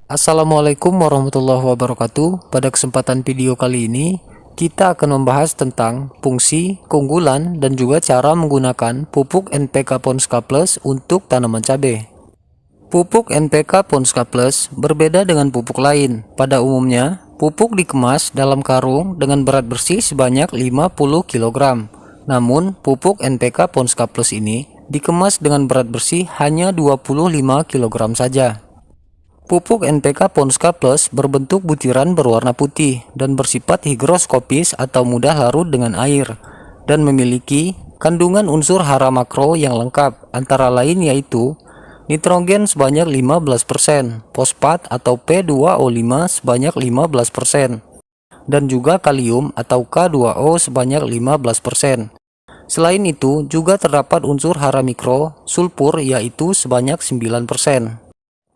Assalamualaikum warahmatullahi wabarakatuh. Pada kesempatan video kali ini, kita akan membahas tentang fungsi, keunggulan, dan juga cara menggunakan pupuk NPK Ponska Plus untuk tanaman cabai. Pupuk NPK Ponska Plus berbeda dengan pupuk lain. Pada umumnya, pupuk dikemas dalam karung dengan berat bersih sebanyak 50 kg. Namun, pupuk NPK Ponska Plus ini dikemas dengan berat bersih hanya 25 kg saja. Pupuk NPK Ponska Plus berbentuk butiran berwarna putih dan bersifat higroskopis atau mudah larut dengan air, dan memiliki kandungan unsur hara makro yang lengkap, antara lain yaitu nitrogen sebanyak 15%, fosfat atau P2O5 sebanyak 15%, dan juga kalium atau K2O sebanyak 15%. Selain itu, juga terdapat unsur hara mikro, sulfur yaitu sebanyak 9%.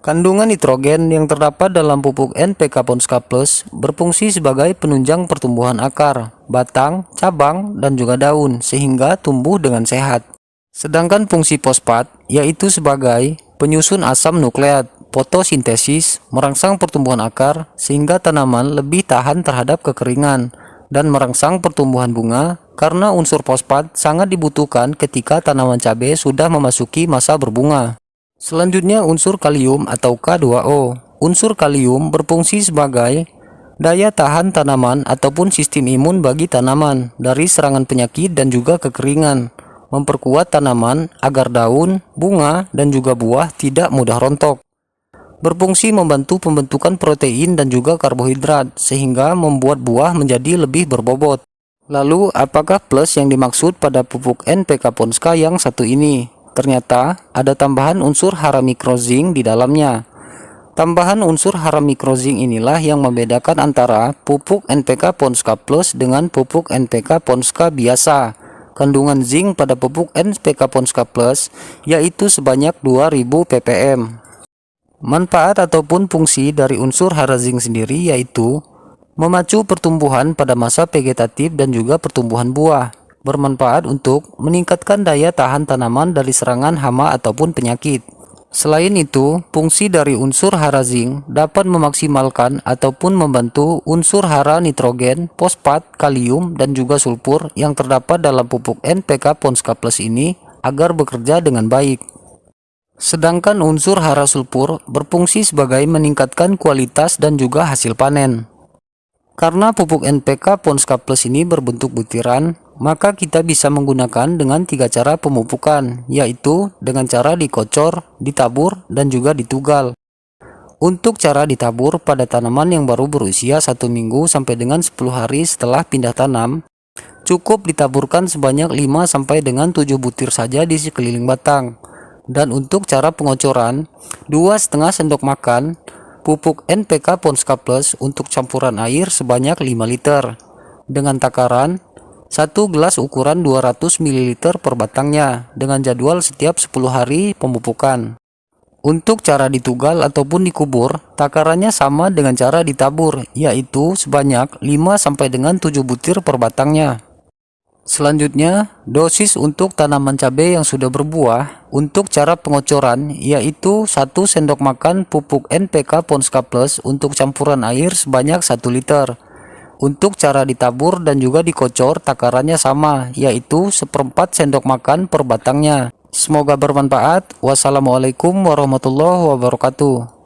Kandungan nitrogen yang terdapat dalam pupuk NPK Ponska Plus berfungsi sebagai penunjang pertumbuhan akar, batang, cabang, dan juga daun sehingga tumbuh dengan sehat. Sedangkan fungsi fosfat yaitu sebagai penyusun asam nukleat, fotosintesis, merangsang pertumbuhan akar sehingga tanaman lebih tahan terhadap kekeringan, dan merangsang pertumbuhan bunga karena unsur fosfat sangat dibutuhkan ketika tanaman cabai sudah memasuki masa berbunga. Selanjutnya unsur kalium atau K2O. Unsur kalium berfungsi sebagai daya tahan tanaman ataupun sistem imun bagi tanaman dari serangan penyakit dan juga kekeringan, memperkuat tanaman agar daun, bunga, dan juga buah tidak mudah rontok. Berfungsi membantu pembentukan protein dan juga karbohidrat sehingga membuat buah menjadi lebih berbobot. Lalu, apakah plus yang dimaksud pada pupuk NPK Ponska yang satu ini? Ternyata ada tambahan unsur hara mikro zinc di dalamnya. Tambahan unsur hara mikro zinc inilah yang membedakan antara pupuk NPK Ponska Plus dengan pupuk NPK Ponska biasa. Kandungan zinc pada pupuk NPK Ponska Plus yaitu sebanyak 2000 ppm. Manfaat ataupun fungsi dari unsur hara zinc sendiri yaitu memacu pertumbuhan pada masa vegetatif dan juga pertumbuhan buah. Bermanfaat untuk meningkatkan daya tahan tanaman dari serangan hama ataupun penyakit. Selain itu, fungsi dari unsur hara zinc dapat memaksimalkan ataupun membantu unsur hara nitrogen, fosfat, kalium, dan juga sulfur yang terdapat dalam pupuk NPK Ponska Plus ini agar bekerja dengan baik. Sedangkan unsur hara sulfur berfungsi sebagai meningkatkan kualitas dan juga hasil panen. Karena pupuk NPK Ponska Plus ini berbentuk butiran, maka kita bisa menggunakan dengan 3 cara pemupukan, yaitu dengan cara dikocor, ditabur, dan juga ditugal. Untuk cara ditabur pada tanaman yang baru berusia 1 minggu sampai dengan 10 hari setelah pindah tanam, cukup ditaburkan sebanyak 5 sampai dengan 7 butir saja di sekeliling batang. Dan untuk cara pengocoran, 2,5 sendok makan pupuk NPK Ponska Plus untuk campuran air sebanyak 5 liter dengan takaran 1 gelas ukuran 200 ml per batangnya dengan jadwal setiap 10 hari pemupukan. Untuk cara ditugal ataupun dikubur, takarannya sama dengan cara ditabur, yaitu sebanyak 5 sampai dengan 7 butir per batangnya. Selanjutnya, dosis untuk tanaman cabai yang sudah berbuah. Untuk cara pengocoran yaitu 1 sendok makan pupuk NPK Ponska Plus untuk campuran air sebanyak 1 liter. Untuk cara ditabur dan juga dikocor takarannya sama, yaitu 1/4 sendok makan per batangnya. Semoga bermanfaat. Wassalamualaikum warahmatullahi wabarakatuh.